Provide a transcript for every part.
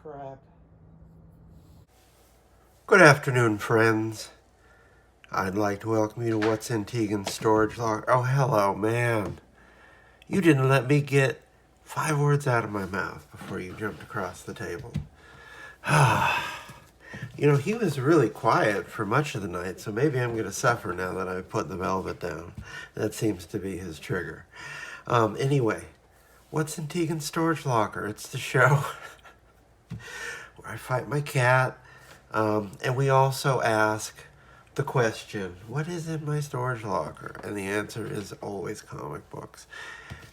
crap. Good afternoon, friends. I'd like to welcome you to What's in Tegan's Storage Locker. Oh, hello, man. You didn't let me get 5 words out of my mouth before you jumped across the table. You know, he was really quiet for much of the night, so maybe I'm going to suffer now that I've put the velvet down. That seems to be his trigger. Anyway, What's in Tegan's Storage Locker? It's the show where I fight my cat, and we also ask the question, what is in my storage locker? And the answer is always comic books.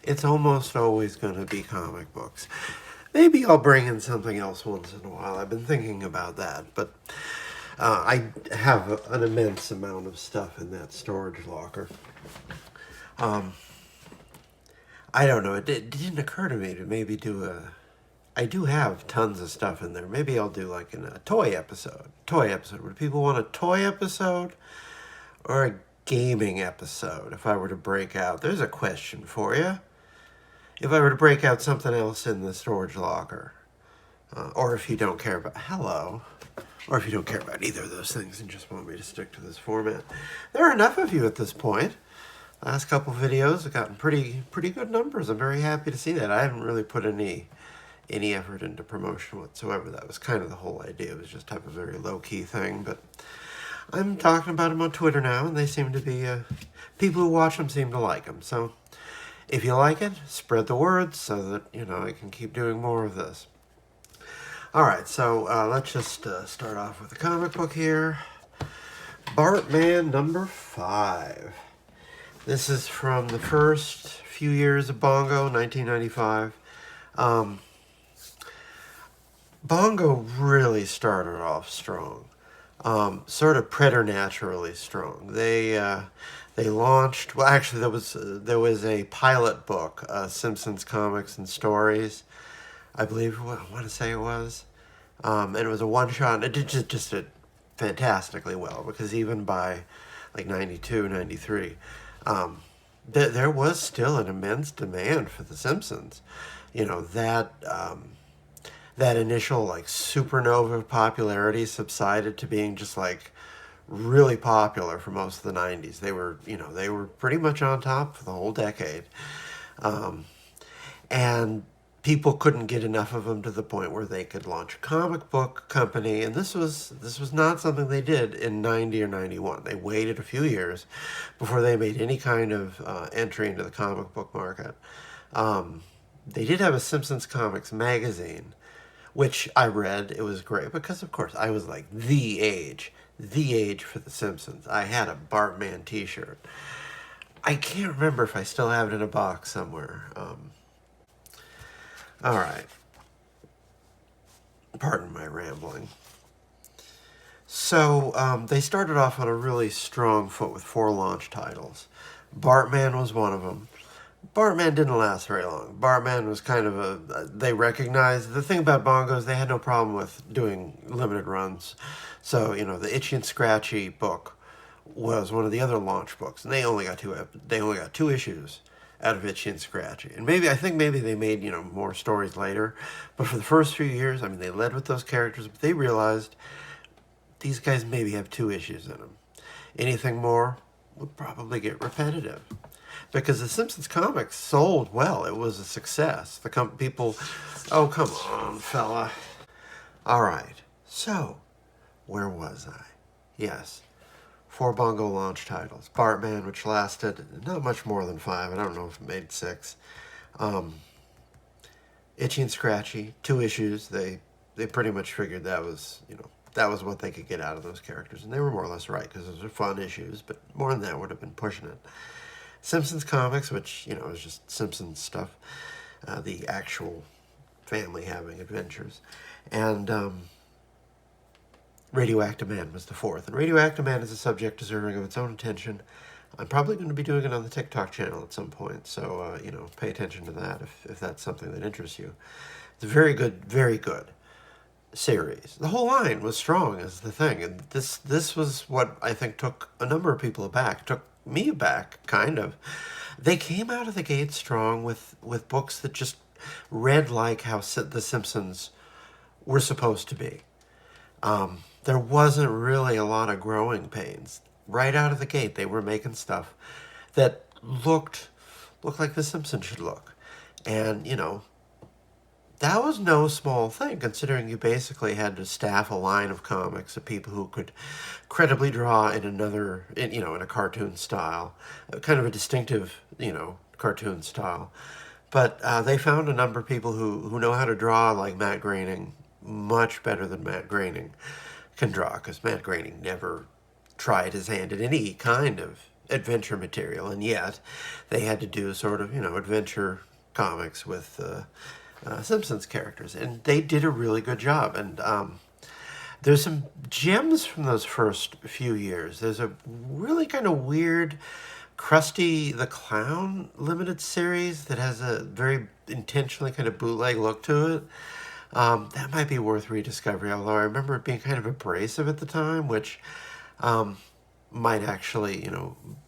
It's almost always going to be comic books. Maybe I'll bring in something else once in a while. I've been thinking about that, but I have an immense amount of stuff in that storage locker. I don't know. It didn't occur to me to maybe do a... I do have tons of stuff in there. Maybe I'll do like a toy episode. Would people want a toy episode or a gaming episode if I were to break out? There's a question for you. If I were to break out something else in the storage locker, or if you don't care about... Hello. Or if you don't care about either of those things and just want me to stick to this format. There are enough of you at this point. Last couple videos have gotten pretty good numbers. I'm very happy to see that. I haven't really put any effort into promotion whatsoever. That was kind of the whole idea. It was just have a very low-key thing, but I'm talking about them on Twitter now, and they seem to be, people who watch them seem to like them. So if you like it, spread the word so that, you know, I can keep doing more of this. All right, so let's just start off with a comic book here. Bartman number 5. This is from the first few years of Bongo, 1995. Bongo really started off strong, sort of preternaturally strong. They launched. Well, actually, there was a pilot book, Simpsons Comics and Stories, I believe. I want to say it was, and it was a one shot. And it just did fantastically well because even by like 92, 93, there was still an immense demand for The Simpsons. You know that initial like supernova popularity subsided to being just like really popular for most of the 90s. They were pretty much on top for the whole decade. And people couldn't get enough of them to the point where they could launch a comic book company. And this was not something they did in 90 or 91. They waited a few years before they made any kind of entry into the comic book market. They did have a Simpsons Comics magazine, which I read. It was great because, of course, I was like the age for The Simpsons. I had a Bartman t-shirt. I can't remember if I still have it in a box somewhere. All right. Pardon my rambling. So they started off on a really strong foot with 4 launch titles. Bartman was one of them. Bartman didn't last very long. Bartman was kind of they recognized, the thing about Bongo is they had no problem with doing limited runs. So, you know, the Itchy and Scratchy book was one of the other launch books, and they only got 2 issues out of Itchy and Scratchy. And I think maybe they made, more stories later. But for the first few years, I mean, they led with those characters, but they realized these guys maybe have 2 issues in them. Anything more would probably get repetitive. Because the Simpsons comics sold well. It was a success. People... Oh, come on, fella. All right. So, where was I? Yes. 4 Bongo launch titles. Bartman, which lasted not much more than 5. I don't know if it made 6. Itchy and Scratchy, 2 issues. They pretty much figured that was, that was what they could get out of those characters. And they were more or less right, because those are fun issues. But more than that would have been pushing it. Simpsons Comics, which, is just Simpsons stuff. The actual family having adventures. And Radioactive Man was the 4th. And Radioactive Man is a subject deserving of its own attention. I'm probably going to be doing it on the TikTok channel at some point. So, pay attention to that if that's something that interests you. It's a very good series. The whole line was strong is the thing. And this was what I think took a number of people aback. Took me aback, kind of. They came out of the gate strong with books that just read like how The Simpsons were supposed to be. There wasn't really a lot of growing pains. Right out of the gate, they were making stuff that looked like The Simpsons should look. And, that was no small thing, considering you basically had to staff a line of comics of people who could credibly draw in a cartoon style, kind of a distinctive, cartoon style. But they found a number of people who know how to draw like Matt Groening much better than Matt Groening can draw, because Matt Groening never tried his hand at any kind of adventure material, and yet they had to do sort of, adventure comics with Simpsons characters, and they did a really good job. And there's some gems from those first few years. There's a really kind of weird Krusty the Clown limited series that has a very intentionally kind of bootleg look to it. That might be worth rediscovery, although I remember it being kind of abrasive at the time, which might actually,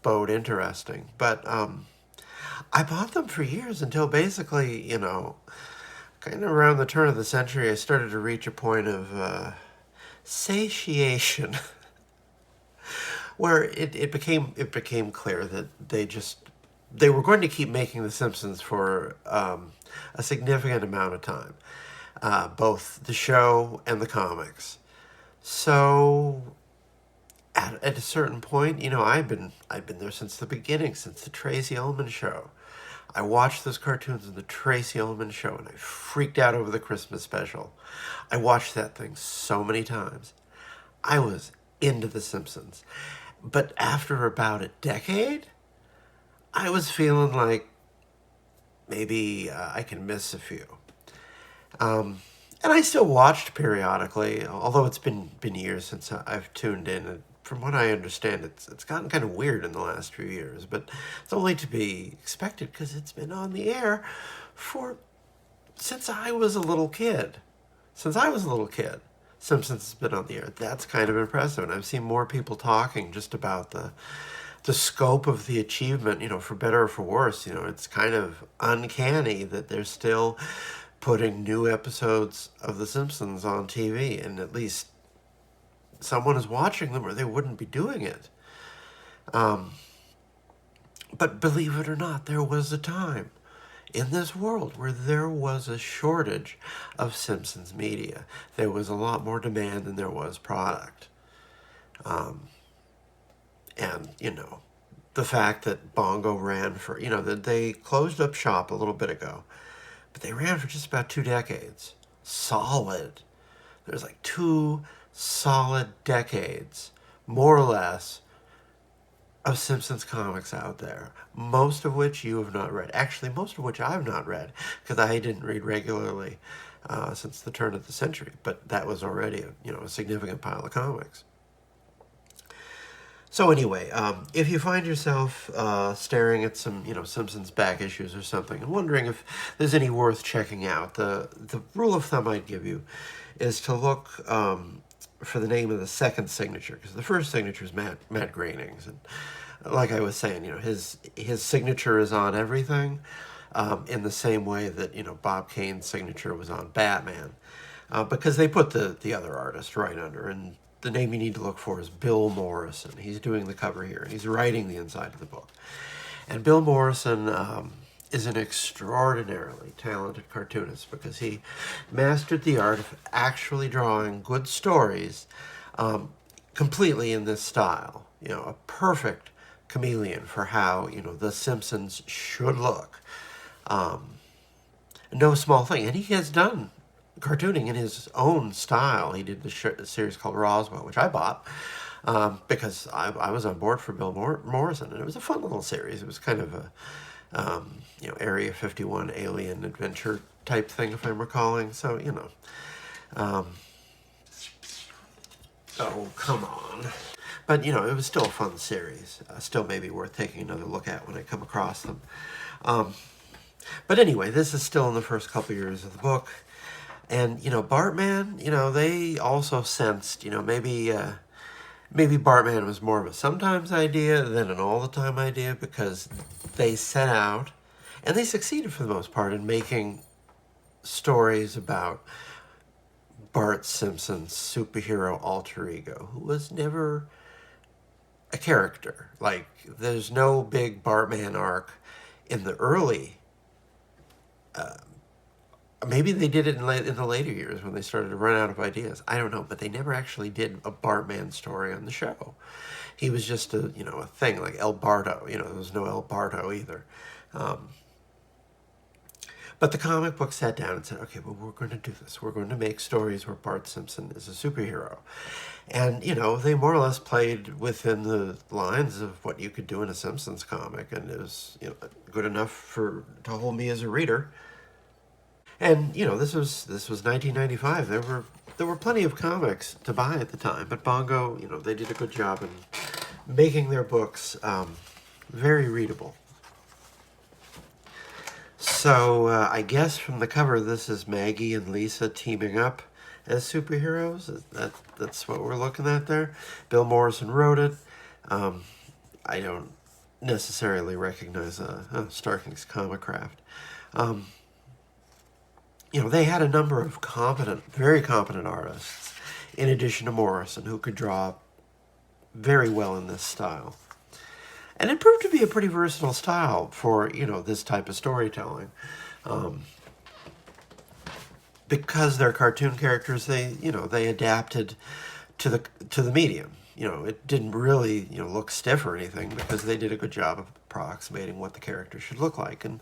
bode interesting. But I bought them for years until basically, kind of around the turn of the century, I started to reach a point of satiation where it became clear that they were going to keep making The Simpsons for a significant amount of time, both the show and the comics. So at a certain point, I've been there since the beginning, since the Tracy Ullman show. I watched those cartoons in the Tracy Ullman show, and I freaked out over the Christmas special. I watched that thing so many times. I was into The Simpsons. But after about a decade, I was feeling like maybe I can miss a few. And I still watched periodically, although it's been years since I've tuned in. And from what I understand, it's gotten kind of weird in the last few years, but it's only to be expected because it's been on the air since I was a little kid. Since I was a little kid, Simpsons has been on the air. That's kind of impressive, and I've seen more people talking just about the scope of the achievement. For better or for worse, it's kind of uncanny that they're still putting new episodes of The Simpsons on TV, and at least someone is watching them, or they wouldn't be doing it. But believe it or not, there was a time in this world where there was a shortage of Simpsons media. There was a lot more demand than there was product. And, the fact that Bongo ran for, that they closed up shop a little bit ago, but they ran for just about 2 decades. Solid. There's like 2 solid decades, more or less, of Simpsons comics out there, most of which you have not read. Actually, most of which I've not read, because I didn't read regularly since the turn of the century, but that was already a significant pile of comics. So anyway, if you find yourself staring at some, Simpsons back issues or something, and wondering if there's any worth checking out, the rule of thumb I'd give you is to look for the name of the second signature, because the first signature is Matt Groening's, and like I was saying, his signature is on everything, in the same way that Bob Kane's signature was on Batman, because they put the other artist right under, and the name you need to look for is Bill Morrison. He's doing the cover here, and he's writing the inside of the book. And Bill Morrison is an extraordinarily talented cartoonist, because he mastered the art of actually drawing good stories completely in this style. A perfect chameleon for how, The Simpsons should look. No small thing. And he has done cartooning in his own style. He did the series called Roswell, which I bought because I was on board for Bill Morrison, and it was a fun little series. It was kind of a Area 51 alien adventure type thing, if I'm recalling. So oh, come on. But it was still a fun series. Still maybe worth taking another look at when I come across them. But anyway, this is still in the first couple years of the book. And, Bartman, they also sensed, maybe Bartman was more of a sometimes idea than an all-the-time idea, because they set out, and they succeeded for the most part, in making stories about Bart Simpson's superhero alter ego, who was never a character. Like, there's no big Bartman arc in the early. Maybe they did it in the later years when they started to run out of ideas. I don't know, but they never actually did a Bartman story on the show. He was just a thing like El Bardo. There was no El Bardo either. But the comic book sat down and said, okay, well, we're going to do this. We're going to make stories where Bart Simpson is a superhero. And, they more or less played within the lines of what you could do in a Simpsons comic. And it was, good enough to hold me as a reader. And, this was 1995. There were plenty of comics to buy at the time. But Bongo, they did a good job in making their books very readable. So I guess from the cover, this is Maggie and Lisa teaming up as superheroes. That's what we're looking at there. Bill Morrison wrote it. I don't necessarily recognize Starking's comic craft. They had a number of very competent artists, in addition to Morrison, who could draw very well in this style. And it proved to be a pretty versatile style for, this type of storytelling. Because they're cartoon characters, they adapted to the medium. It didn't really, look stiff or anything because they did a good job of approximating what the character should look like. And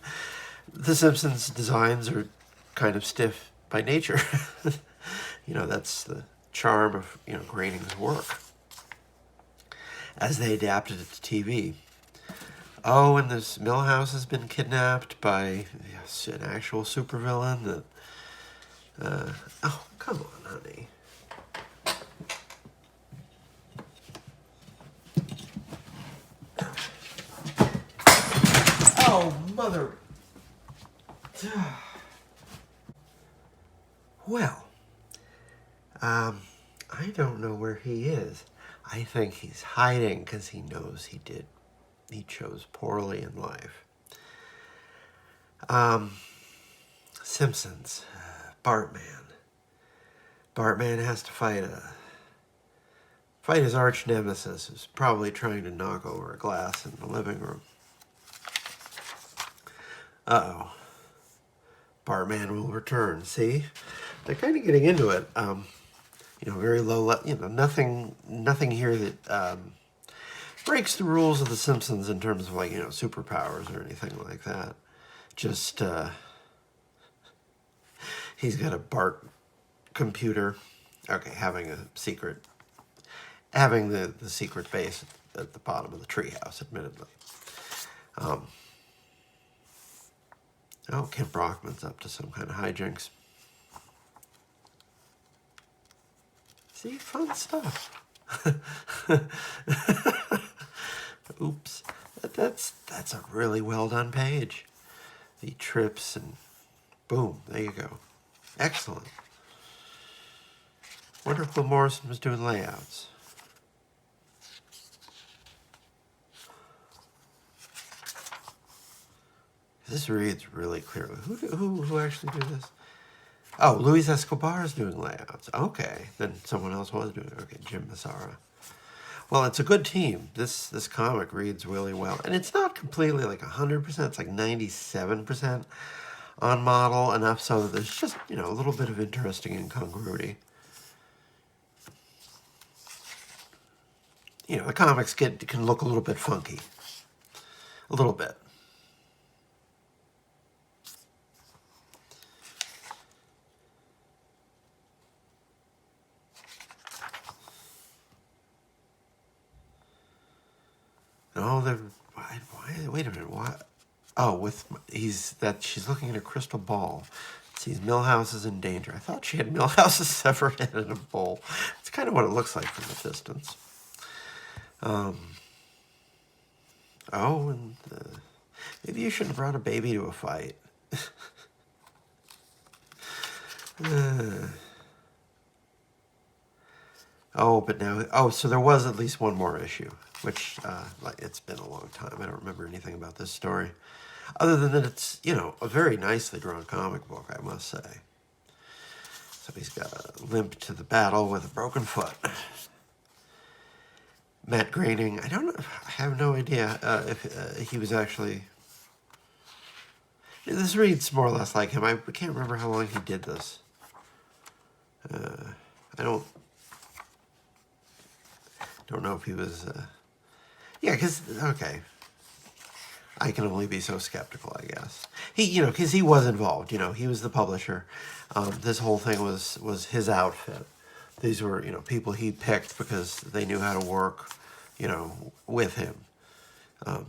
the Simpsons designs are kind of stiff by nature. That's the charm of, Groening's work as they adapted it to TV. Oh, and this Milhouse has been kidnapped by an actual supervillain. Oh, come on, honey. Oh, mother. Well, I don't know where he is. I think he's hiding because he knows he chose poorly in life. Simpsons, Bartman. Bartman has to fight his arch nemesis, who's probably trying to knock over a glass in the living room. Uh-oh. Bartman will return. See? They're kind of getting into it. Very low, nothing here that breaks the rules of The Simpsons in terms of superpowers or anything like that. Just, he's got a Bart computer. Okay, having the secret base at the bottom of the treehouse, admittedly. Kent Brockman's up to some kind of hijinks. See, fun stuff. Oops. That's a really well done page. The trips and boom, there you go. Excellent. Wonder if Bill Morrison was doing layouts. This reads really clearly. Who actually did this? Oh, Luis Escobar is doing layouts. Okay, then someone else was doing it. Okay, Jim Massara. Well, it's a good team. This comic reads really well. And it's not completely 100%. It's 97% on model, enough so that there's just, a little bit of interesting incongruity. The comics can look a little bit funky. A little bit. Oh, wait a minute, what? Oh, she's looking at a crystal ball. Sees Milhouse is in danger. I thought she had Milhouse's severed head in a bowl. It's kind of what it looks like from the distance. And maybe you shouldn't have brought a baby to a fight. But now, so there was at least one more issue, which, it's been a long time. I don't remember anything about this story. Other than that, it's, a very nicely drawn comic book, I must say. So he's got a limp to the battle with a broken foot. Matt Groening, I don't know, I have no idea if he was actually... This reads more or less like him. I can't remember how long he did this. I don't know if he was... yeah, because, okay. I can only be so skeptical, I guess. He, because he was involved, he was the publisher. This whole thing was his outfit. These were, people he picked because they knew how to work, with him. At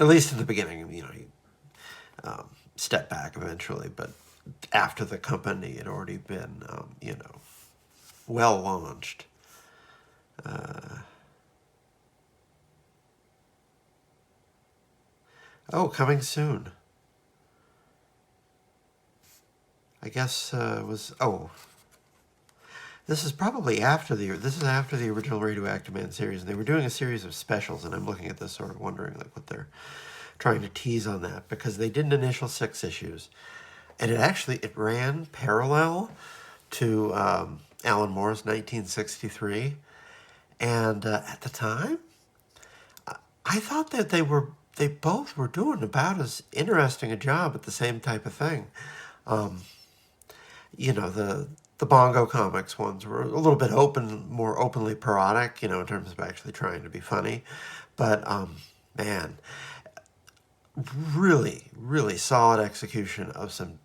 least in the beginning, he stepped back eventually, but after the company had already been, well launched. Oh, coming soon. I guess was this is probably after the original Radioactive Man series, and they were doing a series of specials, and I'm looking at this sort of wondering like what they're trying to tease on that, because they did an initial 6 issues, and it ran parallel to Alan Moore's 1963, and at the time, I thought that they both were doing about as interesting a job at the same type of thing. The Bongo comics ones were a little bit more openly parodic, in terms of actually trying to be funny. But, man, really, really solid execution of some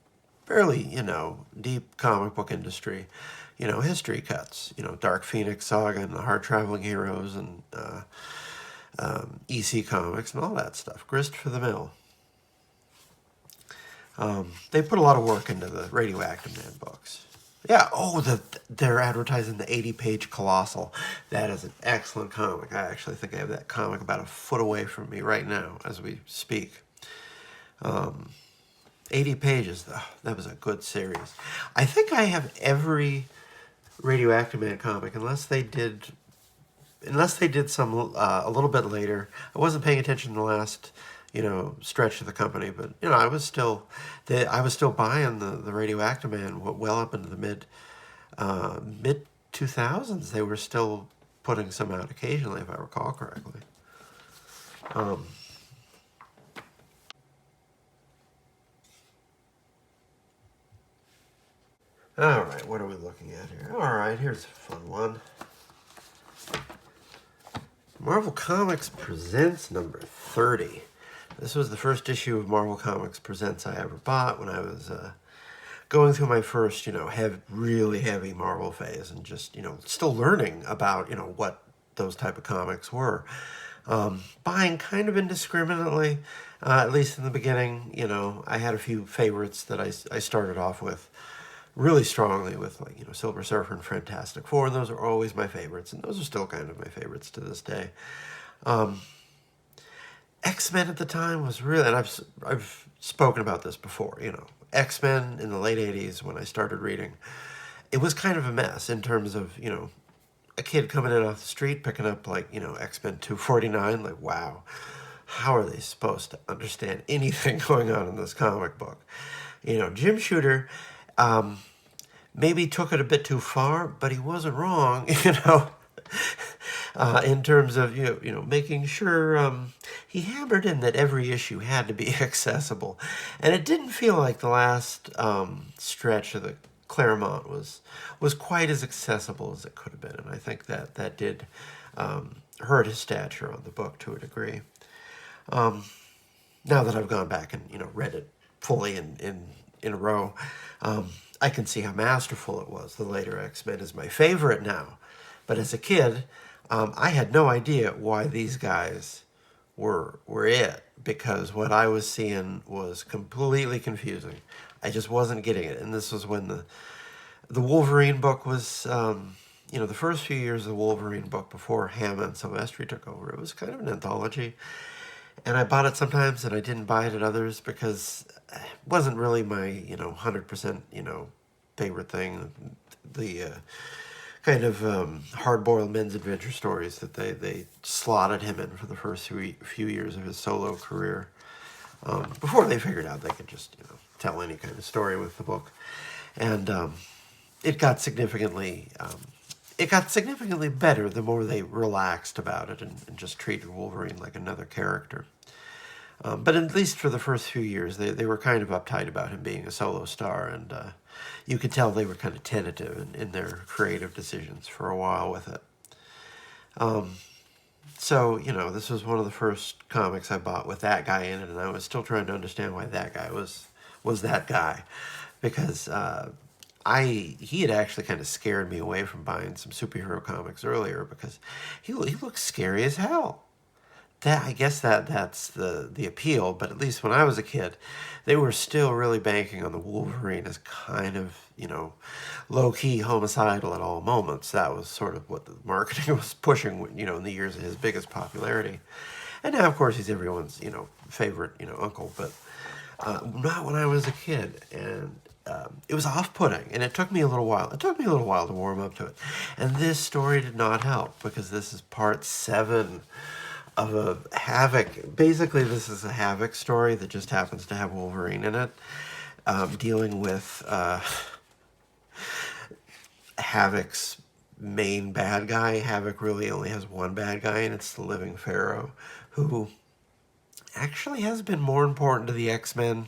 fairly, deep comic book industry, history cuts. Dark Phoenix Saga and the Hard Traveling Heroes and EC Comics and all that stuff. Grist for the mill. They put a lot of work into the Radioactive Man books. Yeah, they're advertising the 80-page Colossal. That is an excellent comic. I actually think I have that comic about a foot away from me right now as we speak. 80 pages, that was a good series. I think I have every Radioactive Man comic, unless they did some a little bit later. I wasn't paying attention to the last stretch of the company, but I was still buying the Radioactive Man well up into the mid 2000s. They were still putting some out occasionally, if I recall correctly. All right, what are we looking at here? All right, here's a fun one. Marvel Comics Presents number 30. This was the first issue of Marvel Comics Presents I ever bought when I was going through my first, really heavy Marvel phase, and just, still learning about, what those type of comics were. Buying kind of indiscriminately, at least in the beginning. I had a few favorites that I started off with really strongly with, like, Silver Surfer and Fantastic Four, and those are always my favorites, and those are still kind of my favorites to this day. X-Men at the time was really, and I've spoken about this before, X-Men in the late 80s when I started reading, it was kind of a mess in terms of, a kid coming in off the street picking up, like, X-Men 249, like, wow, how are they supposed to understand anything going on in this comic book? Jim Shooter maybe took it a bit too far, but he wasn't wrong, in terms of, making sure he hammered in that every issue had to be accessible. And it didn't feel like the last stretch of the Claremont was quite as accessible as it could have been. And I think that did hurt his stature on the book to a degree. Now that I've gone back and, read it fully in a row, I can see how masterful it was. The later X-Men is my favorite now. But as a kid, I had no idea why these guys were it, because what I was seeing was completely confusing. I just wasn't getting it. And this was when the Wolverine book was, the first few years of the Wolverine book before Hama and Silvestri took over. It was kind of an anthology. And I bought it sometimes, and I didn't buy it at others because it wasn't really my, 100%, favorite thing. The kind of hard-boiled men's adventure stories that they slotted him in for the first few years of his solo career. before they figured out they could just, tell any kind of story with the book. And it got significantly better the more they relaxed about it and just treated Wolverine like another character. But at least for the first few years, they were kind of uptight about him being a solo star, and you could tell they were kind of tentative in their creative decisions for a while with it. So, this was one of the first comics I bought with that guy in it, and I was still trying to understand why that guy was that guy. Because he had actually kind of scared me away from buying some superhero comics earlier, because he looks scary as hell. I guess that's the appeal, but at least when I was a kid, they were still really banking on the Wolverine as kind of, low-key homicidal at all moments. That was sort of what the marketing was pushing, in the years of his biggest popularity. And now, of course, he's everyone's, favorite, uncle, but not when I was a kid. And it was off-putting, and it took me a little while. It took me a little while to warm up to it. And this story did not help, because this is part 7 of a Havoc. Basically, this is a Havoc story that just happens to have Wolverine in it, dealing with Havoc's main bad guy. Havoc really only has one bad guy, and it's the Living Pharaoh, who actually has been more important to the X-Men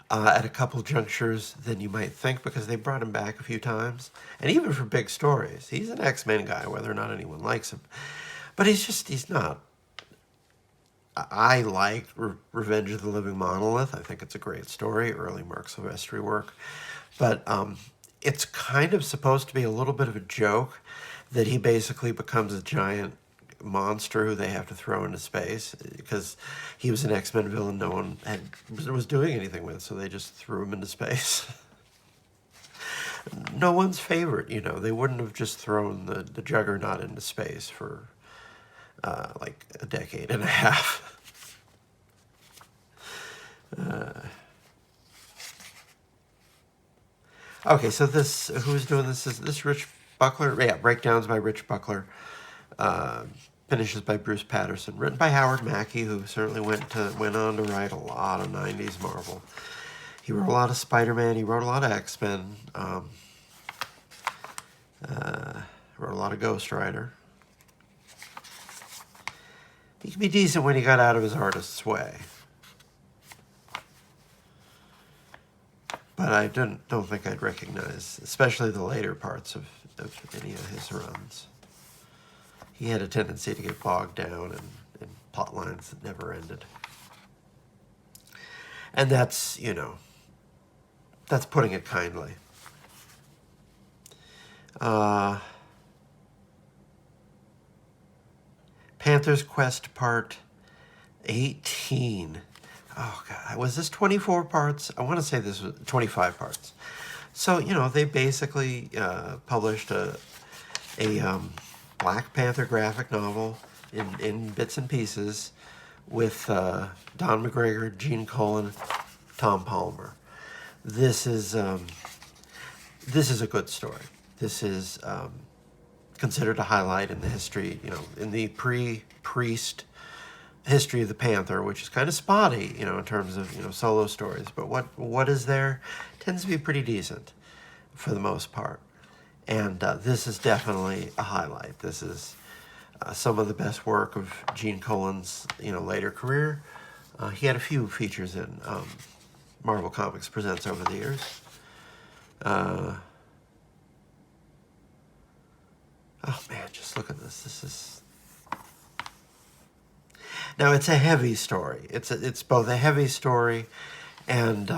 at a couple junctures than you might think, because they brought him back a few times, and even for big stories. He's an X-Men guy, whether or not anyone likes him. But he's not. I like Revenge of the Living Monolith. I think it's a great story, early Mark Silvestri work. But it's kind of supposed to be a little bit of a joke that he basically becomes a giant monster who they have to throw into space, because he was an X-Men villain no one was doing anything with, so they just threw him into space. No one's favorite, They wouldn't have just thrown the Juggernaut into space for like a decade and a half. Okay, so who's doing this? Is this Rich Buckler? Yeah, Breakdowns by Rich Buckler. Finishes by Bruce Patterson. Written by Howard Mackey, who certainly went on to write a lot of 90s Marvel. He wrote a lot of Spider-Man. He wrote a lot of X-Men. Wrote a lot of Ghost Rider. He could be decent when he got out of his artist's way. But I don't think I'd recognize, especially the later parts of any of his runs. He had a tendency to get bogged down in plot lines that never ended. And that's putting it kindly. Panther's Quest Part 18. Oh, God. Was this 24 parts? I want to say this was 25 parts. So, they basically published a Black Panther graphic novel in bits and pieces with Don McGregor, Gene Colan, Tom Palmer. This is a good story. This is considered a highlight in the history, in the pre-Priest history of the Panther, which is kind of spotty, in terms of, solo stories. But what is there tends to be pretty decent for the most part. And this is definitely a highlight. This is some of the best work of Gene Colan's, later career. He had a few features in Marvel Comics Presents over the years. Oh man, just look at this. This is... Now, it's a heavy story. It's both a heavy story and,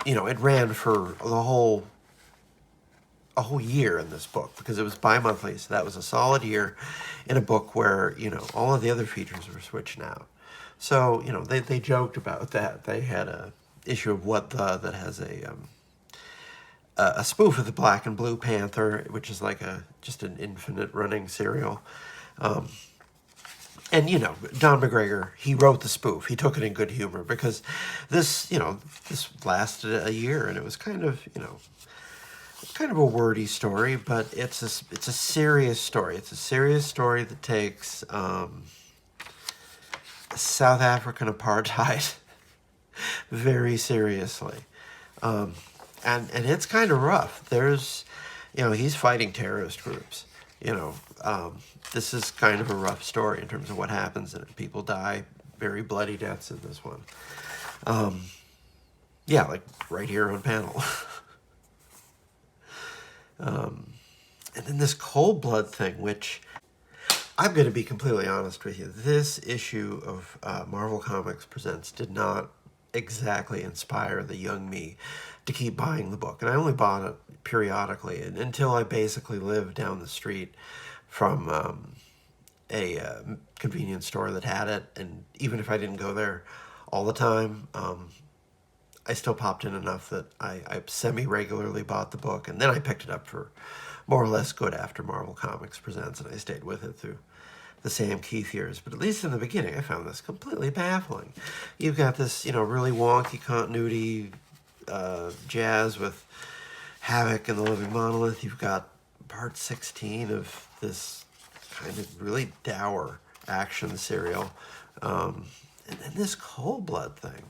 it ran for a whole year in this book, because it was bi-monthly, so that was a solid year in a book where, all of the other features were switching out. So, they joked about that. They had a issue of What The that has a spoof of the Black and Blue Panther, which is like just an infinite running serial. And, Don McGregor, he wrote the spoof. He took it in good humor, because this lasted a year, and it was kind of a wordy story, but it's a serious story. It's a serious story that takes South African apartheid very seriously. Um, and it's kind of rough. There's, he's fighting terrorist groups. You know, um, this is kind of a rough story in terms of what happens in it. People die very bloody deaths in this one. Um, yeah, like right here on panel. And then this cold blood thing, which I'm going to be completely honest with you. This issue of Marvel Comics Presents did not exactly inspire the young me to keep buying the book. And I only bought it periodically until I basically lived down the street from a convenience store that had it. And even if I didn't go there all the time, I still popped in enough that I semi-regularly bought the book. And then I picked it up for more or less good after Marvel Comics Presents, and I stayed with it through the Sam Keith years. But at least in the beginning, I found this completely baffling. You've got this, really wonky continuity jazz with Havoc and the Living Monolith. You've got part 16 of this kind of really dour action serial. And then this Cold Blood thing,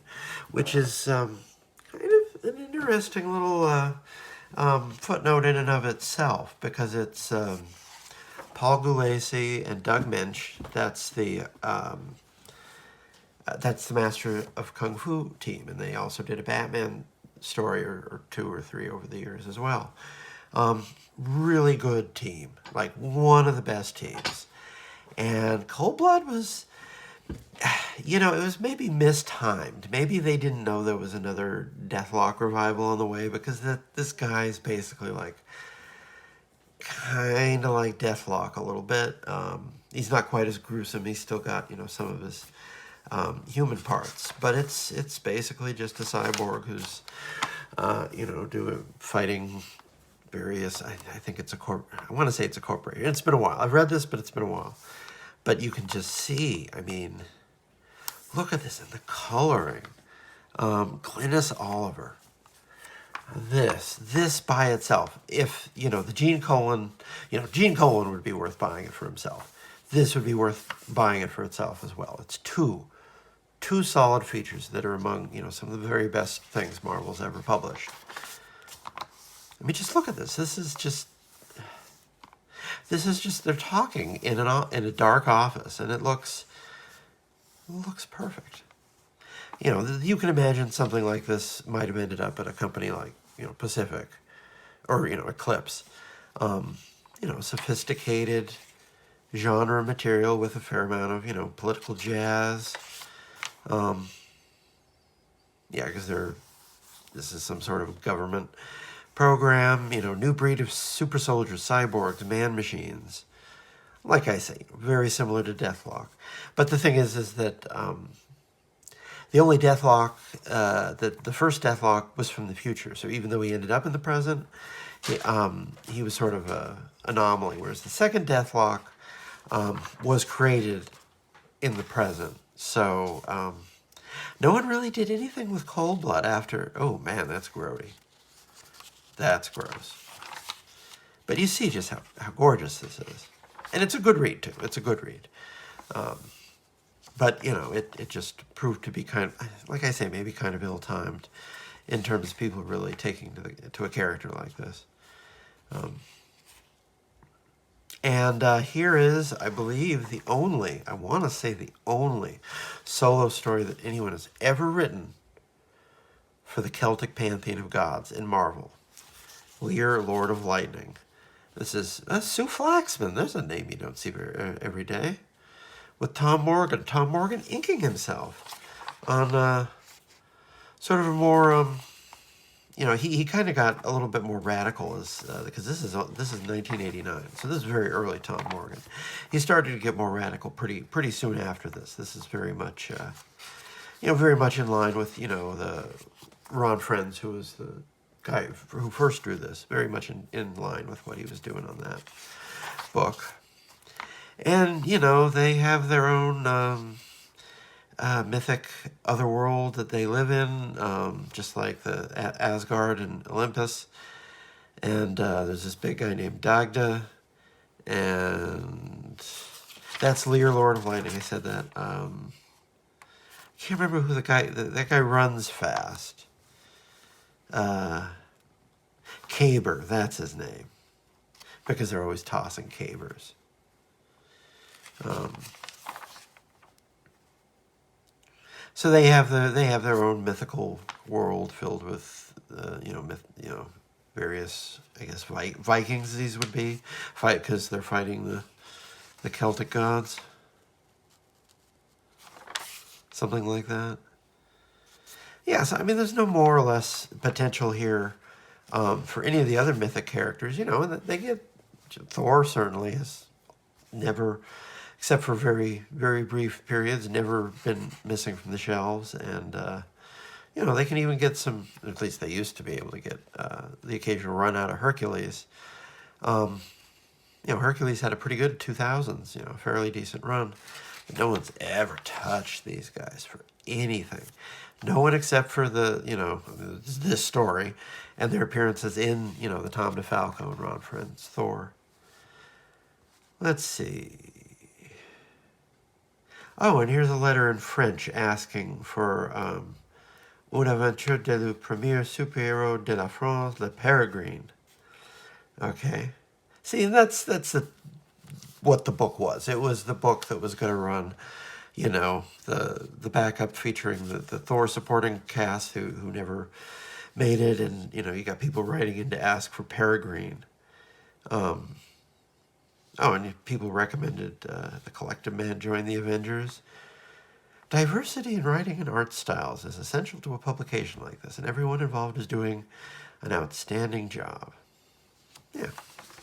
which is kind of an interesting little footnote in and of itself, because it's Paul Gulacy and Doug Minch. That's the Master of Kung Fu team, and they also did a Batman story or two or three over the years as well. Really good team, like one of the best teams. And Cold Blood was, it was maybe mistimed. Maybe they didn't know there was another Deathlock revival on the way, because this guy's basically like, kind of like Deathlock a little bit. He's not quite as gruesome. He's still got, some of his human parts, but it's basically just a cyborg who's, fighting various. I think it's I want to say it's a corporation. It's been a while. I've read this, but it's been a while. But you can just see. I mean, look at this and the coloring. Glynis Oliver. This by itself, if, the Gene Colan would be worth buying it for himself. This would be worth buying it for itself as well. It's two solid features that are among, some of the very best things Marvel's ever published. I mean, just look at this. This is just they're talking in a dark office, and it looks perfect. You can imagine something like this might have ended up at a company like, Pacific or, Eclipse. Sophisticated genre material with a fair amount of, political jazz. Because this is some sort of government program, new breed of super soldiers, cyborgs, man machines. Like I say, very similar to Deathlock. But the thing is that the only Deathlock, the first Deathlock was from the future. So even though he ended up in the present, he was sort of an anomaly. Whereas the second Deathlock was created in the present. So no one really did anything with Cold Blood after. Oh man, that's grody. That's gross. But you see just how gorgeous this is. And it's a good read, too. It's a good read. But, it just proved to be kind of, like I say, maybe kind of ill-timed in terms of people really taking to a character like this. And here is, I believe, the only solo story that anyone has ever written for the Celtic pantheon of gods in Marvel. Lear, Lord of Lightning. This is Sue Flaxman. There's a name you don't see every day. With Tom Morgan. Tom Morgan inking himself on sort of a more, he kind of got a little bit more radical because this is 1989, so this is very early Tom Morgan. He started to get more radical pretty soon after this. This is very much, very much in line with the Ron Frenz, who was the guy who first drew this, very much in line with what he was doing on that book. And, they have their own mythic otherworld that they live in, just like the Asgard and Olympus. And there's this big guy named Dagda, and that's Lear, Lord of Lightning. I said that. can't remember who the guy, that guy runs fast. Caber, that's his name. Because they're always tossing cabers. So they have their own mythical world filled with various, I guess, Vikings. These would be because they're fighting the Celtic gods, something like that. Yeah, so I mean, there's no more or less potential here for any of the other mythic characters. And they get Thor certainly has never, except for very, very brief periods, never been missing from the shelves. And, they can even get some, at least they used to be able to get the occasional run out of Hercules. Hercules had a pretty good 2000s, fairly decent run. But no one's ever touched these guys for anything. No one except for this story and their appearances in, the Tom DeFalco and Ron Friend's Thor. Let's see. Oh, and here's a letter in French asking for Une aventure de le premier super-héros de la France, Le Peregrine. Okay. See, and that's what the book was. It was the book that was going to run, the backup featuring the Thor supporting cast who never made it, and, you got people writing in to ask for Peregrine. And people recommended The Collective Man join the Avengers. Diversity in writing and art styles is essential to a publication like this, and everyone involved is doing an outstanding job. Yeah.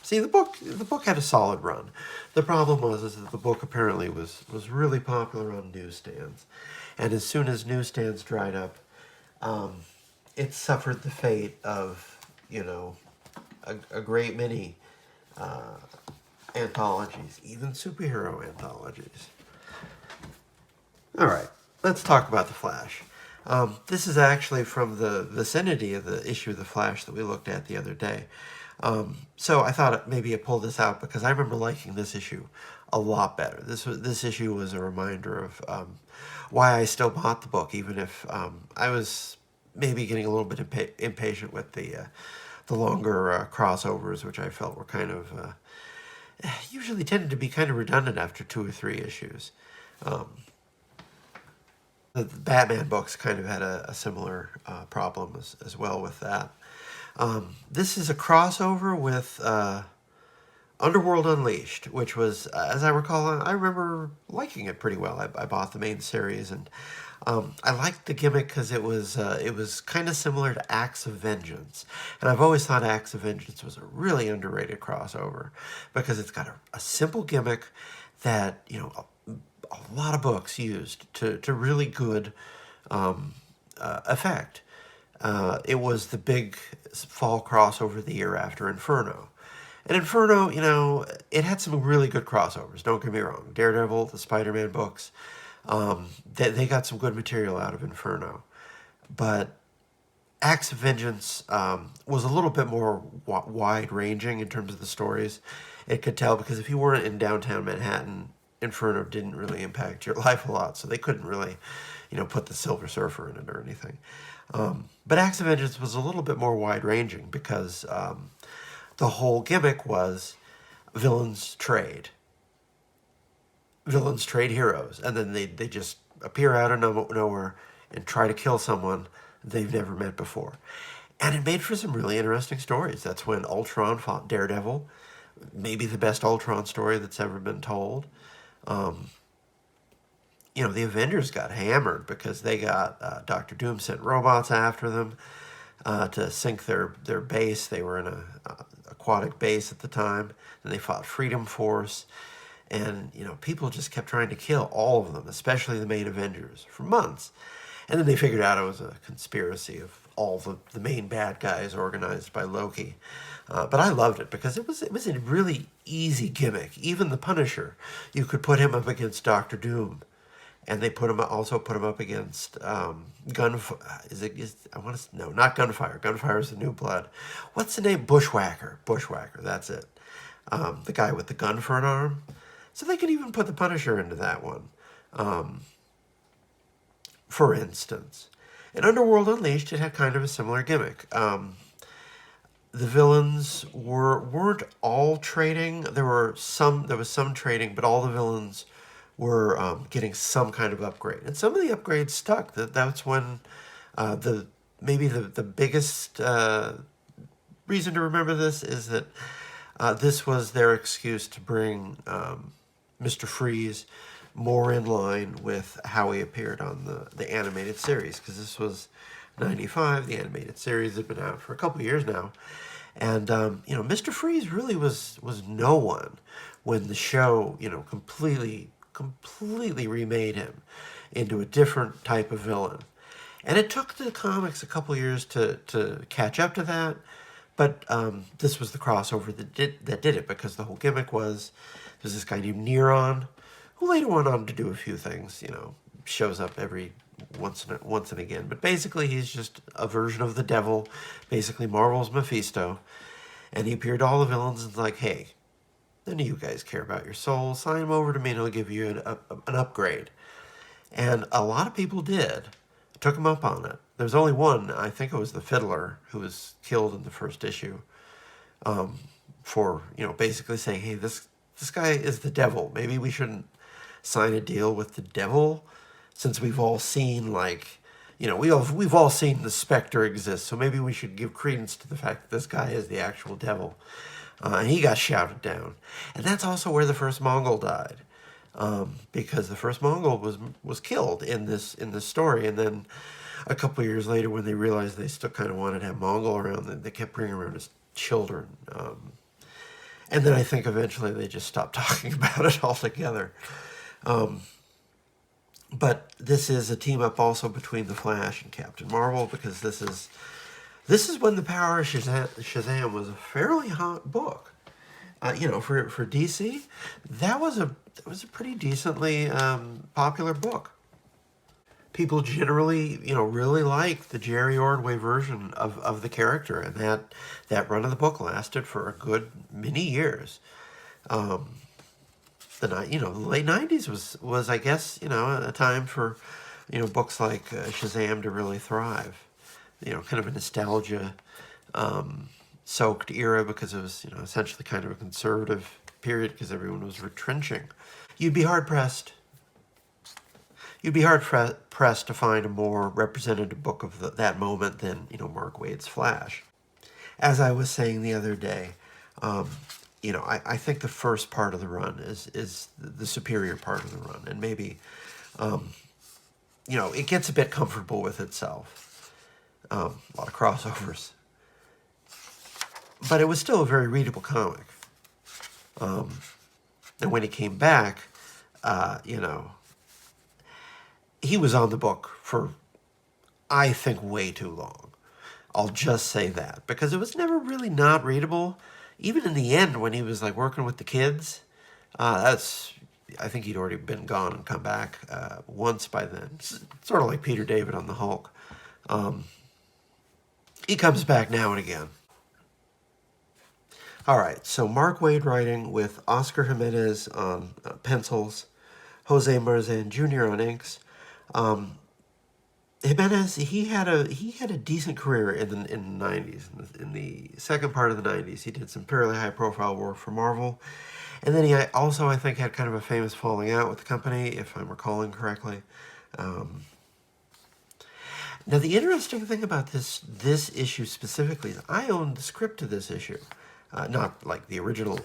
See, the book had a solid run. The problem is that the book apparently was really popular on newsstands. And as soon as newsstands dried up, it suffered the fate of, a great many anthologies, even superhero anthologies. All right, let's talk about The Flash. This is actually from the vicinity of the issue of The Flash that we looked at the other day. So I thought maybe I pulled this out because I remember liking this issue a lot better. This issue was a reminder of why I still bought the book, even if I was maybe getting a little bit impatient with the longer crossovers, which I felt were kind of usually tended to be kind of redundant after 2 or 3 issues. The Batman books kind of had a similar problem as well with that. This is a crossover with Underworld Unleashed, which was, as I recall, I remember liking it pretty well. I bought the main series, and I liked the gimmick because it was kind of similar to Acts of Vengeance. And I've always thought Acts of Vengeance was a really underrated crossover because it's got a simple gimmick that, a lot of books used to really good effect. It was the big fall crossover the year after Inferno. And Inferno, it had some really good crossovers, don't get me wrong. Daredevil, the Spider-Man books, they got some good material out of Inferno. But Acts of Vengeance was a little bit more wide-ranging in terms of the stories. It could tell because if you weren't in downtown Manhattan, Inferno didn't really impact your life a lot, so they couldn't really, put the Silver Surfer in it or anything. But Acts of Vengeance was a little bit more wide-ranging because the whole gimmick was villains trade heroes, and then they just appear out of nowhere and try to kill someone they've never met before. And it made for some really interesting stories. That's when Ultron fought Daredevil, maybe the best Ultron story that's ever been told. The Avengers got hammered because they got Doctor Doom sent robots after them to sink their base. They were in a aquatic base at the time, and they fought Freedom Force. And, people just kept trying to kill all of them, especially the main Avengers, for months. And then they figured out it was a conspiracy of all the main bad guys organized by Loki. But I loved it because it was a really easy gimmick. Even the Punisher, you could put him up against Doctor Doom. And they also put him up against Gunfire. No, not Gunfire. Gunfire is the New Blood. What's the name? Bushwhacker. Bushwhacker, that's it. The guy with the gun for an arm. So they could even put the Punisher into that one. for instance. In Underworld Unleashed, it had kind of a similar gimmick. The villains weren't all trading. There was some trading, but all the villains were getting some kind of upgrade, and some of the upgrades stuck. That's when the maybe the biggest reason to remember this is that this was their excuse to bring Mr. Freeze more in line with how he appeared on the animated series, because this was 95. The animated series had been out for a couple years now. And, Mr. Freeze really was no one when the show, completely remade him into a different type of villain. And it took the comics a couple years to catch up to that. But this was the crossover that did it, because the whole gimmick was there's this guy named Neron, who later went on to do a few things, shows up every once and again. But basically, he's just a version of the devil, basically Marvel's Mephisto. And he appeared to all the villains and was like, hey, none of you guys care about your soul. Sign him over to me and I'll give you an upgrade. And a lot of people did. Took him up on it. There was only one, I think it was the Fiddler, who was killed in the first issue, for, basically saying, hey, this guy is the devil. Maybe we shouldn't sign a deal with the devil, since we've all seen, we've all seen the Spectre exist, so maybe we should give credence to the fact that this guy is the actual devil. And he got shouted down. And that's also where the first Mongol died. Because the first Mongol was killed in this story, and then a couple of years later, when they realized they still kind of wanted to have Mongol around, they kept bringing around his children. And then I think eventually they just stopped talking about it altogether. But this is a team up also between the Flash and Captain Marvel, because this is when the Power of Shazam was a fairly hot book. For DC, that was a pretty decently popular book. People generally, really liked the Jerry Ordway version of the character, and that run of the book lasted for a good many years. The late 90s was I guess, a time for, books like Shazam to really thrive. Kind of a nostalgia soaked era, because it was, essentially kind of a conservative period, because everyone was retrenching. You'd be hard pressed to find a more representative book of that moment than, Mark Waid's Flash. As I was saying the other day, I think the first part of the run is the superior part of the run, and maybe, it gets a bit comfortable with itself. A lot of crossovers. But it was still a very readable comic. And when he came back, he was on the book for, I think, way too long. I'll just say that, because it was never really not readable. Even in the end, when he was working with the kids, I think he'd already been gone and come back once by then. It's sort of like Peter David on the Hulk. He comes back now and again. All right, so Mark Waid writing with Oscar Jimenez on pencils, Jose Marzan Jr. on inks. Jimenez, he had a decent career in the 90s. In the second part of the 90s, he did some fairly high-profile work for Marvel. And then he also, I think, had kind of a famous falling out with the company, if I'm recalling correctly. Now, the interesting thing about this issue specifically is I owned the script to this issue. Not like the original,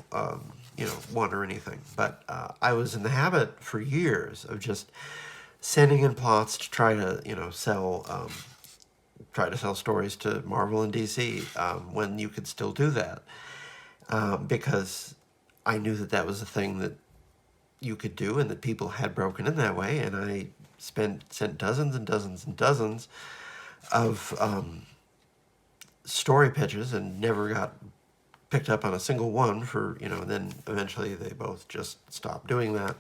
one or anything. But I was in the habit for years of just sending in plots to try to, sell stories to Marvel and DC when you could still do that. Because I knew that was a thing that you could do and that people had broken in that way. And I sent dozens and dozens and dozens of story pitches and never got picked up on a single one for, and then eventually they both just stopped doing that,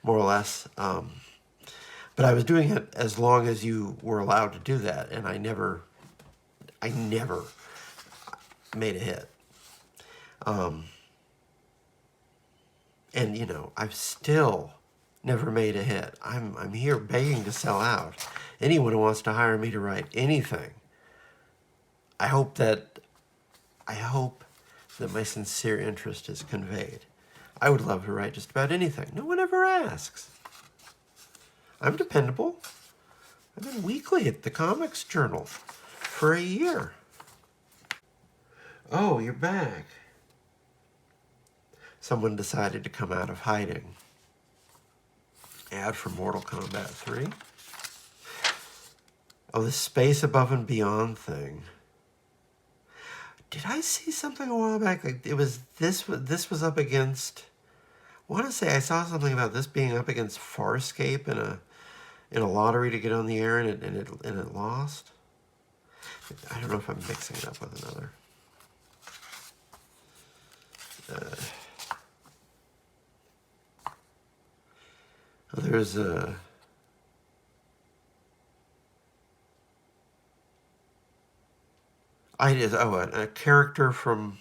more or less. But I was doing it as long as you were allowed to do that, and I never made a hit. And I've still never made a hit. I'm here begging to sell out. anyone who wants to hire me to write anything, I hope that my sincere interest is conveyed. I would love to write just about anything. No one ever asks. I'm dependable. I've been weekly at the Comics Journal for a year. Oh, you're back. Someone decided to come out of hiding. Ad for Mortal Kombat 3. Oh, the Space Above and Beyond thing. Did I see something a while back? Like it was this was up against. I want to say I saw something about this being up against Farscape in a lottery to get on the air, and it lost. I don't know if I'm mixing it up with another. There's a. A character from.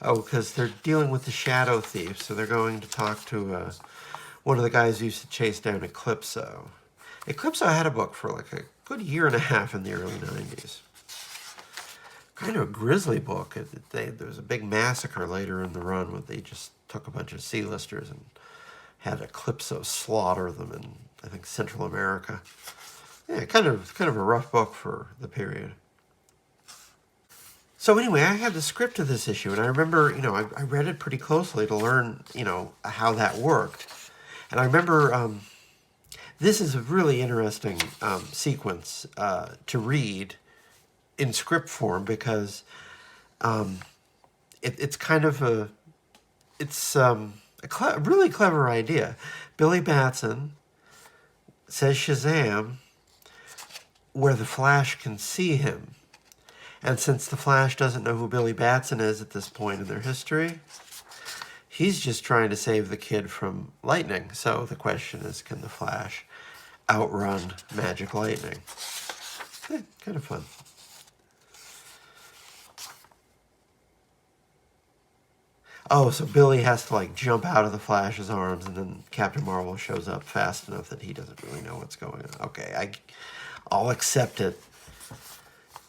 Oh, because they're dealing with the Shadow Thief, so they're going to talk to one of the guys who used to chase down Eclipso. Eclipso had a book for like a good year and a half in the early 90s. Kind of a grisly book. There was a big massacre later in the run where they just took a bunch of C-listers and had Eclipso slaughter them in, I think, Central America. Yeah, kind of a rough book for the period. So anyway, I had the script of this issue, and I remember, I read it pretty closely to learn, how that worked. And I remember this is a really interesting sequence to read in script form because it's kind of a really clever idea. Billy Batson says Shazam where the Flash can see him. And since the Flash doesn't know who Billy Batson is at this point in their history, he's just trying to save the kid from lightning. So the question is, can the Flash outrun magic lightning? Kind of fun. Oh, so Billy has to jump out of the Flash's arms, and then Captain Marvel shows up fast enough that he doesn't really know what's going on. Okay, I'll accept it.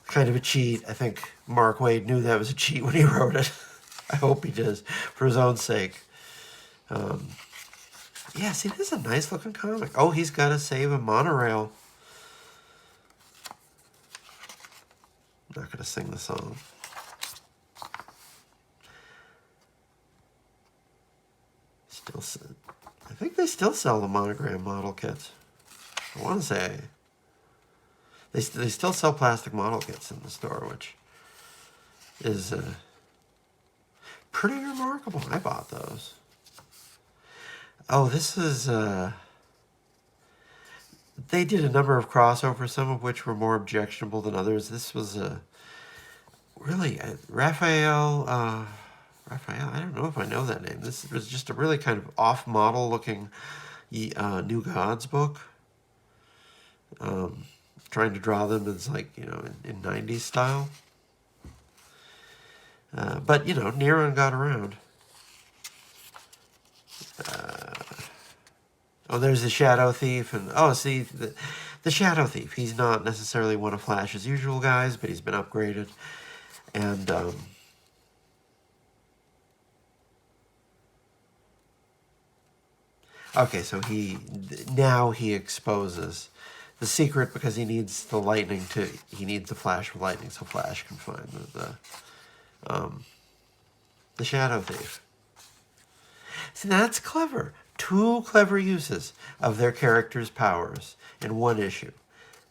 Kind of a cheat. I think Mark Waid knew that was a cheat when he wrote it. I hope he does, for his own sake. Yeah, see, this is a nice looking comic. Oh, he's got to save a monorail. I'm not going to sing the song. I think they still sell the monogram model kits. I want to say they still sell plastic model kits in the store, which is pretty remarkable. I bought those. Oh, this is they did a number of crossovers, some of which were more objectionable than others. This was really Raphael, I don't know if I know that name. This was just a really kind of off-model looking New Gods book. Trying to draw them as in 90s style. But, Neron got around. There's the Shadow Thief. And, see, the Shadow Thief. He's not necessarily one of Flash's usual guys, but he's been upgraded. And, okay, so he exposes the secret because he needs the Flash for lightning so Flash can find the Shadow Thief. See, that's clever. Two clever uses of their characters' powers in one issue.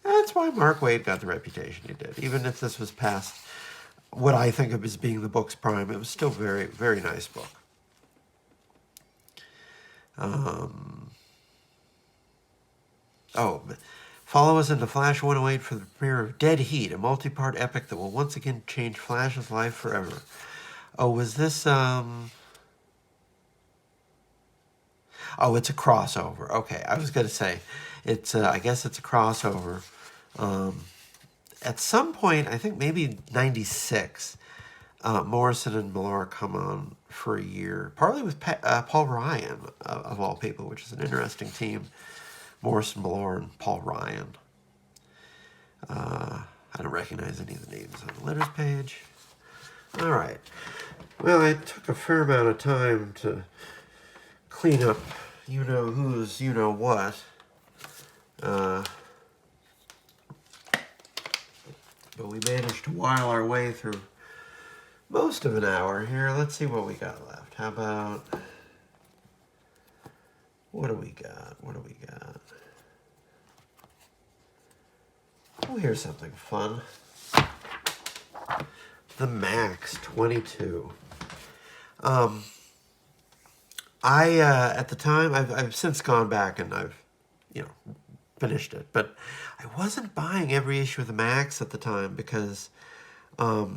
That's why Mark Waid got the reputation he did. Even if this was past what I think of as being the book's prime, it was still a very, very nice book. Follow us into Flash 108 for the premiere of Dead Heat, a multi-part epic that will once again change Flash's life forever. Oh, was this, Oh, it's a crossover. Okay, I was going to say, it's, I guess it's a crossover. At some point, I think maybe 96, Morrison and Millar come on for a year, partly with Paul Ryan, of all people, which is an interesting team. Morrison, Millar, and Paul Ryan. I don't recognize any of the names on the letters page. All right. Well, it took a fair amount of time to clean up you-know-who's you-know-what. But we managed to while our way through most of an hour here. Let's see what we got left. How about... What do we got? Oh, here's something fun. The Maxx 22. At the time, I've since gone back and I've, finished it. But I wasn't buying every issue of the Maxx at the time because I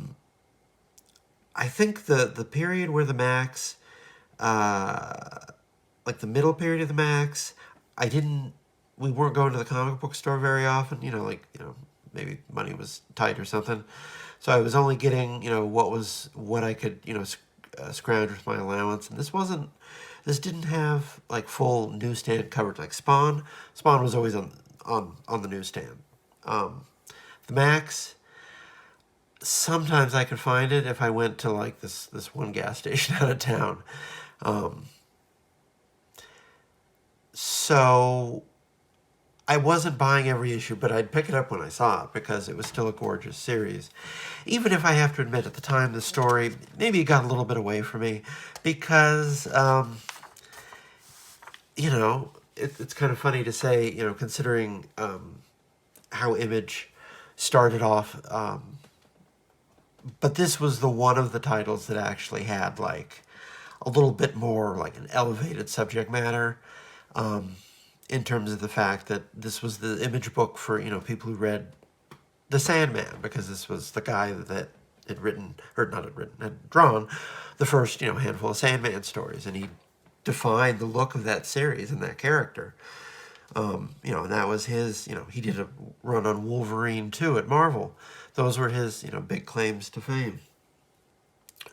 think the period where the Maxx, like the middle period of the Maxx, we weren't going to the comic book store very often, maybe money was tight or something. So I was only getting, what I could, scrounge with my allowance. And this didn't have like full newsstand coverage like Spawn. Spawn was always on the newsstand. The Maxx, sometimes I could find it if I went to like this one gas station out of town. So I wasn't buying every issue, but I'd pick it up when I saw it because it was still a gorgeous series. Even if I have to admit at the time the story, maybe it got a little bit away from me because, it's kind of funny to say, considering how Image started off. But this was one of the titles that actually had like a little bit more like an elevated subject matter. In terms of the fact that this was the Image book for, people who read The Sandman, because this was the guy that had drawn the first, handful of Sandman stories, and he defined the look of that series and that character. And that was his, he did a run on Wolverine too at Marvel. Those were his, big claims to fame,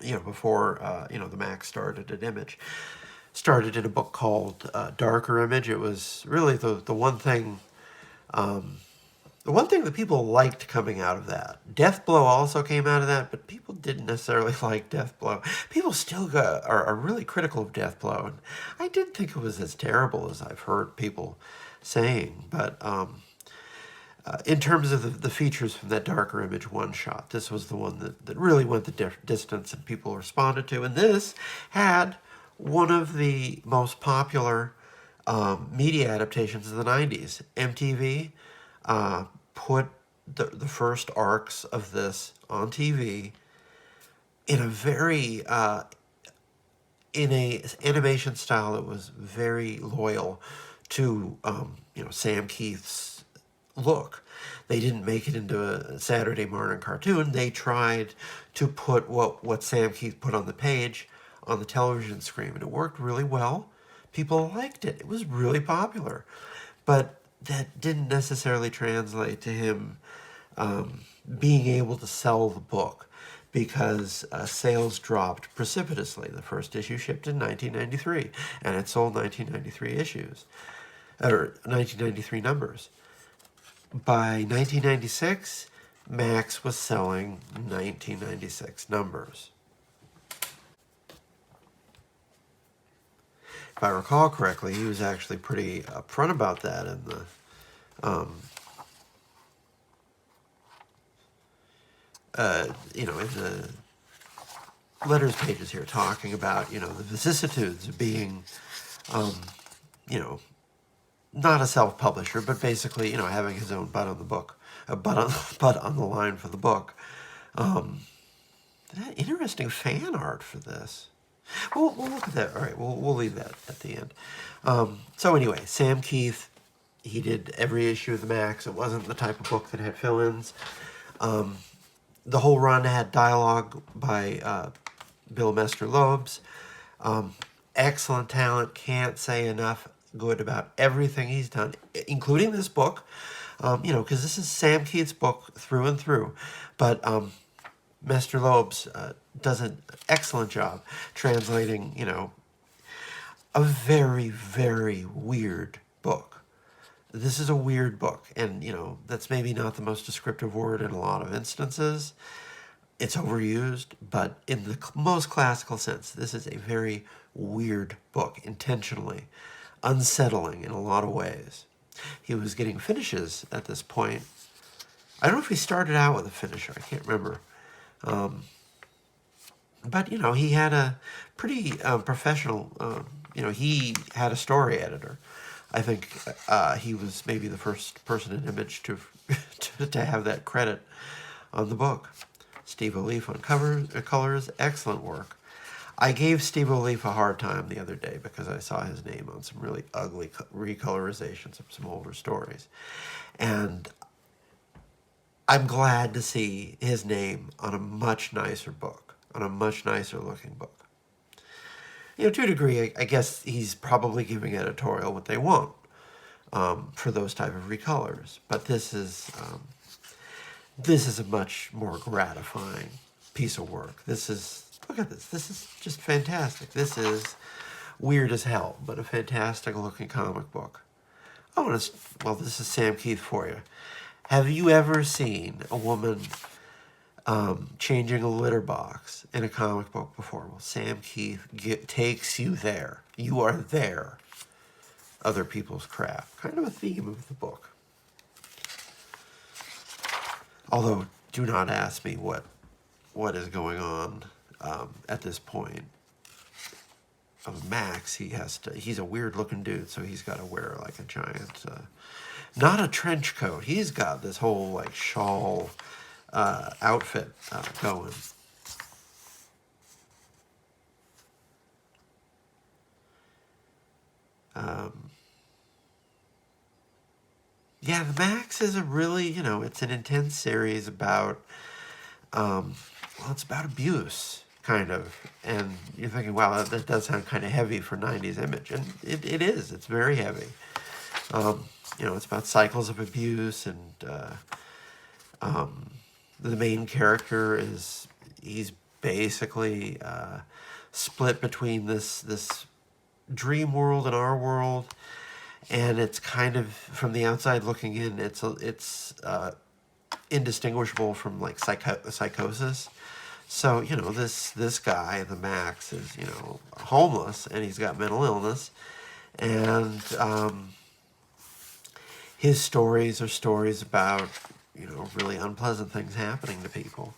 before, the Maxx started at Image. Started in a book called Darker Image. It was really the one thing that people liked coming out of that. Deathblow also came out of that, but people didn't necessarily like Deathblow. People still are really critical of Deathblow, and I didn't think it was as terrible as I've heard people saying. But in terms of the features from that Darker Image one-shot, this was the one that really went the distance and people responded to. And this had one of the most popular media adaptations of the 90s. MTV put the first arcs of this on TV in a very in a animation style that was very loyal to Sam Keith's look. They didn't make it into a Saturday morning cartoon. They tried to put what Sam Keith put on the page on the television screen, and it worked really well. People liked it. It was really popular. But that didn't necessarily translate to him being able to sell the book because sales dropped precipitously. The first issue shipped in 1993, and it sold 1993 issues, or 1993 numbers. By 1996, Maxx was selling 1996 numbers. If I recall correctly, he was actually pretty upfront about that in the in the letters pages here, talking about the vicissitudes of being not a self-publisher, but basically having his own butt on the book, butt on the line for the book. Interesting fan art for this. We'll look at that. All right, we'll leave that at the end. So anyway, Sam Keith, he did every issue of the Maxx. It wasn't the type of book that had fill-ins. The whole run had dialogue by Bill Mestre-Loebs. Excellent talent. Can't say enough good about everything he's done, including this book. Because this is Sam Keith's book through and through. But Mestre-Loebs does an excellent job translating, a very, very weird book. this is a weird book, and that's maybe not the most descriptive word in a lot of instances. It's overused, but in the most classical sense, this is a very weird book, intentionally unsettling in a lot of ways. He was getting finishes at this point. I don't know if he started out with a finisher. I can't remember. But, he had a pretty professional, he had a story editor. I think he was maybe the first person in Image to to have that credit on the book. Steve O'Leaf on colors, excellent work. I gave Steve O'Leaf a hard time the other day because I saw his name on some really ugly recolorations of some older stories. And I'm glad to see his name on a much nicer book, on a much nicer looking book. To a degree, I guess he's probably giving editorial what they want for those type of recolors. But this is a much more gratifying piece of work. Look at this. This is just fantastic. This is weird as hell, but a fantastic looking comic book. Well, this is Sam Keith for you. Have you ever seen a woman changing a litter box in a comic book before? Well, Sam Keith takes you there. You are there. Other people's craft. Kind of a theme of the book. Although, do not ask me what is going on at this point. Of Maxx, he's a weird looking dude, so he's got to wear like a giant, not a trench coat. He's got this whole like shawl outfit going. Yeah, the Maxx is a really, it's an intense series about, it's about abuse, kind of. And you're thinking, wow, that does sound kind of heavy for 90s Image. And it is. It's very heavy. It's about cycles of abuse, and the main character he's basically split between this dream world and our world. And it's kind of, from the outside looking in, it's indistinguishable from like psychosis. So this guy, the Maxx, is homeless, and he's got mental illness, and his stories are stories about really unpleasant things happening to people.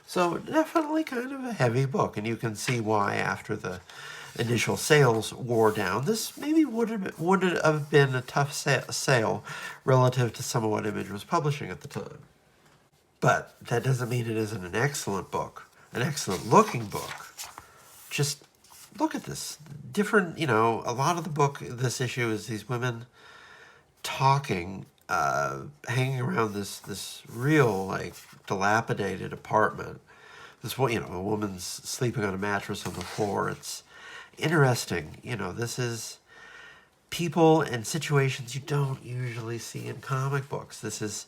So definitely kind of a heavy book, and you can see why after the initial sales wore down, this maybe would have been a tough sale relative to some of what Image was publishing at the time. But that doesn't mean it isn't an excellent book, an excellent looking book. Just look at this. Different, a lot of the book, this issue, is these women talking, hanging around this real, like, dilapidated apartment. This one, a woman's sleeping on a mattress on the floor. It's interesting. This is people and situations you don't usually see in comic books. This is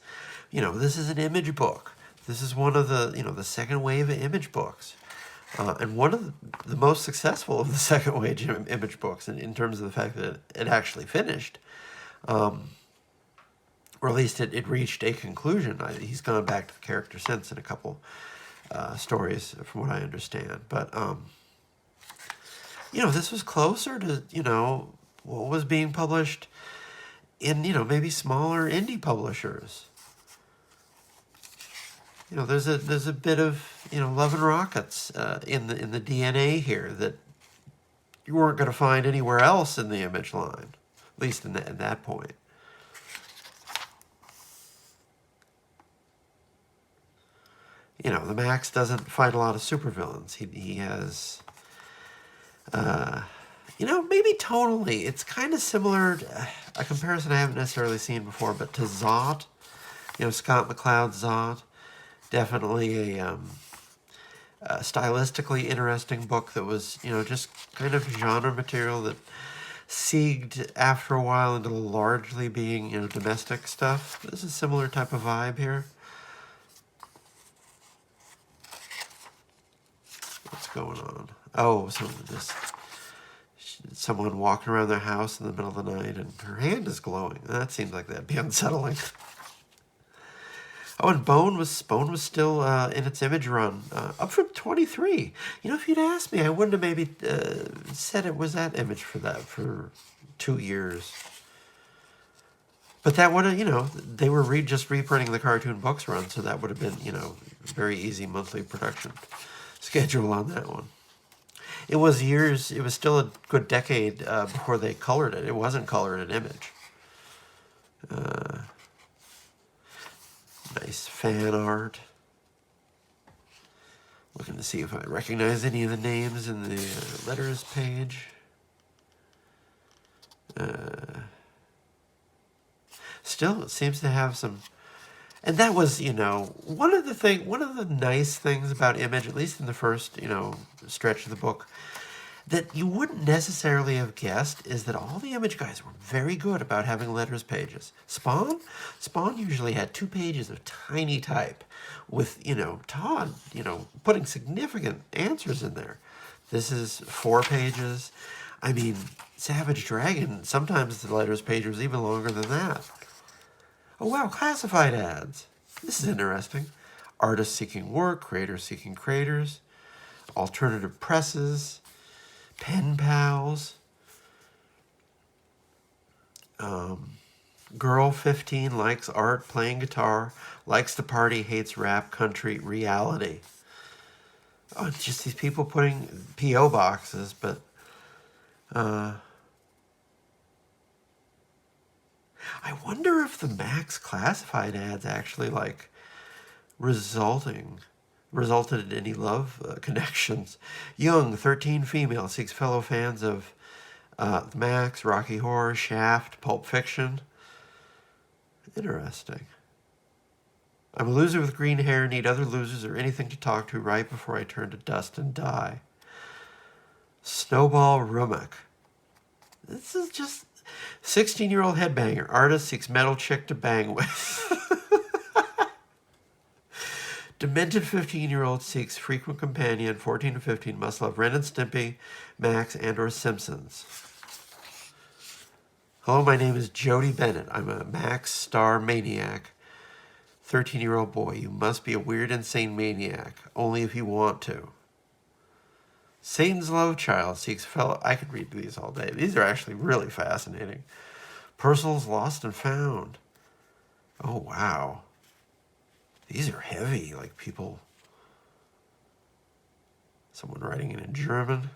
an Image book. This is one of the second wave of Image books. And one of the most successful of the second wave Image books in terms of the fact that it actually finished. Or at least it reached a conclusion. He's gone back to the character since in a couple stories, from what I understand. But, this was closer to, what was being published in, maybe smaller indie publishers. There's a bit of, Love and Rockets in the DNA here that you weren't going to find anywhere else in the Image line, at least in that point. The Maxx doesn't fight a lot of supervillains. He has, maybe tonally, it's kind of similar, a comparison I haven't necessarily seen before, but to Zot, Scott McCloud's Zot. Definitely a stylistically interesting book that was, just kind of genre material that segged after a while into largely being, domestic stuff. This is a similar type of vibe here. What's going on? Oh, so someone walking around their house in the middle of the night and her hand is glowing. That seems like that'd be unsettling. Oh, and Bone was still in its image run, up from 23. You know, if you'd asked me, I wouldn't have maybe said it was that image for 2 years. But that would have, they were just reprinting the cartoon books run, so that would have been, very easy monthly production schedule on that one. It was still a good decade before they colored it. It wasn't colored in image. Nice fan art. Looking to see if I recognize any of the names in the letters page. Still, it seems to have some... And that was, one of the nice things about Image, at least in the first, stretch of the book, that you wouldn't necessarily have guessed is that all the Image guys were very good about having letters pages. Spawn usually had 2 pages of tiny type with, Todd, putting significant answers in there. This is 4 pages. I mean, Savage Dragon, sometimes the letters page was even longer than that. Oh, wow, classified ads. This is interesting. Artists seeking work, creators seeking creators, alternative presses, pen pals, girl 15 likes art, playing guitar, likes to party, hates rap, country, reality. Oh, it's just these people putting P.O. boxes, but... I wonder if the Maxx classified ads actually resulted in any love connections. Young, 13 female, seeks fellow fans of Maxx, Rocky Horror, Shaft, Pulp Fiction. Interesting. I'm a loser with green hair, need other losers or anything to talk to right before I turn to dust and die. Snowball Rumick. This is just... 16-year-old headbanger. Artist seeks metal chick to bang with. Demented 15-year-old seeks frequent companion. 14 to 15 must love Ren and Stimpy, Maxx, and or Simpsons. Hello, my name is Jody Bennett. I'm a Maxx star maniac. 13-year-old boy. You must be a weird, insane maniac. Only if you want to. Satan's love child seeks fellow... I could read these all day. These are actually really fascinating. Personals lost and found. Oh, wow. These are heavy, like people... Someone writing it in German.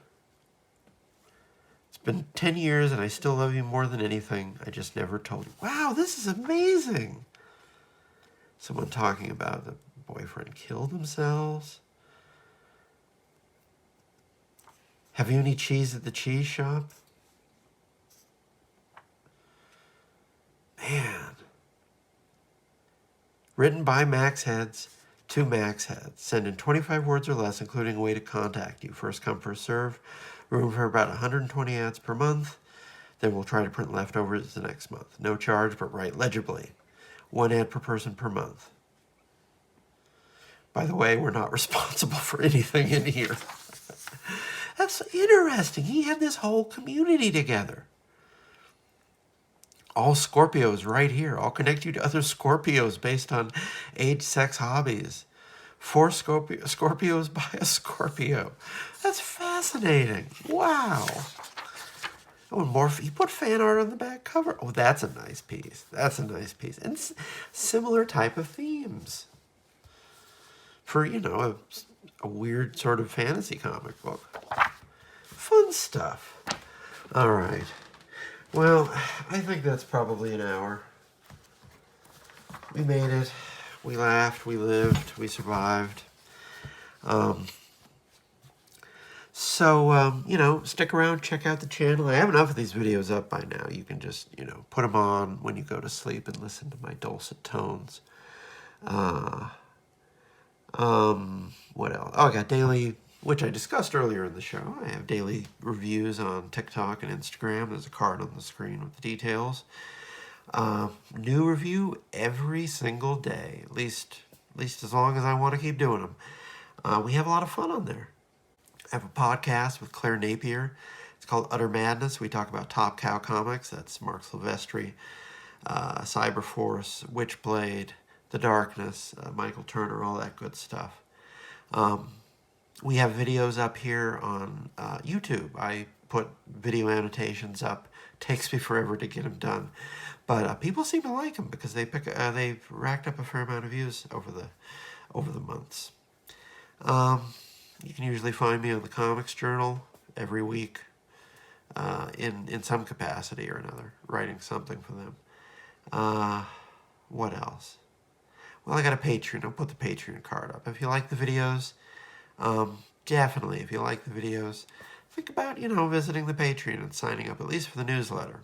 It's been 10 years and I still love you more than anything. I just never told you. Wow, this is amazing. Someone talking about the boyfriend killed themselves. Have you any cheese at the cheese shop? Man. Written by Maxx heads to Maxx heads. Send in 25 words or less, including a way to contact you. First come, first serve. Room for about 120 ads per month. Then we'll try to print leftovers the next month. No charge, but write legibly. 1 ad per person per month. By the way, we're not responsible for anything in here. That's interesting. He had this whole community together. All Scorpios right here. I'll connect you to other Scorpios based on age, sex, hobbies. 4 Scorpios by a Scorpio. That's fascinating. Wow. Oh, and more. He put fan art on the back cover. Oh, that's a nice piece. That's a nice piece. And similar type of themes. For, a weird sort of fantasy comic book. Fun stuff. All right. Well, I think that's probably an hour. We made it. We laughed. We lived. We survived. So, stick around. Check out the channel. I have enough of these videos up by now. You can just, put them on when you go to sleep and listen to my dulcet tones. What else? Oh, I got daily, which I discussed earlier in the show. I have daily reviews on TikTok and Instagram. There's a card on the screen with the details. New review every single day, at least as long as I want to keep doing them. We have a lot of fun on there. I have a podcast with Claire Napier It's called Udder Madness. We talk about Top Cow Comics. That's Mark Silvestri, Cyberforce, Witchblade, The Darkness, Michael Turner, all that good stuff. We have videos up here on YouTube. I put video annotations up. Takes me forever to get them done, but people seem to like them because they've racked up a fair amount of views over the months. You can usually find me on the Comics Journal every week, in some capacity or another, writing something for them. What else? Well, I got a Patreon. I'll put the Patreon card up. If you like the videos, definitely, if you like the videos, think about, visiting the Patreon and signing up, at least for the newsletter.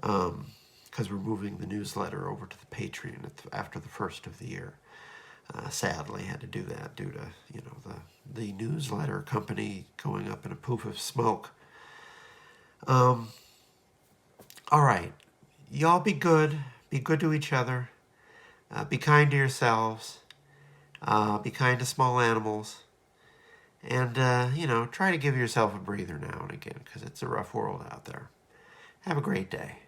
Because we're moving the newsletter over to the Patreon after the first of the year. Sadly, had to do that due to, the newsletter company going up in a poof of smoke. All right. Y'all be good. Be good to each other. Be kind to yourselves. Be kind to small animals. And, try to give yourself a breather now and again, because it's a rough world out there. Have a great day.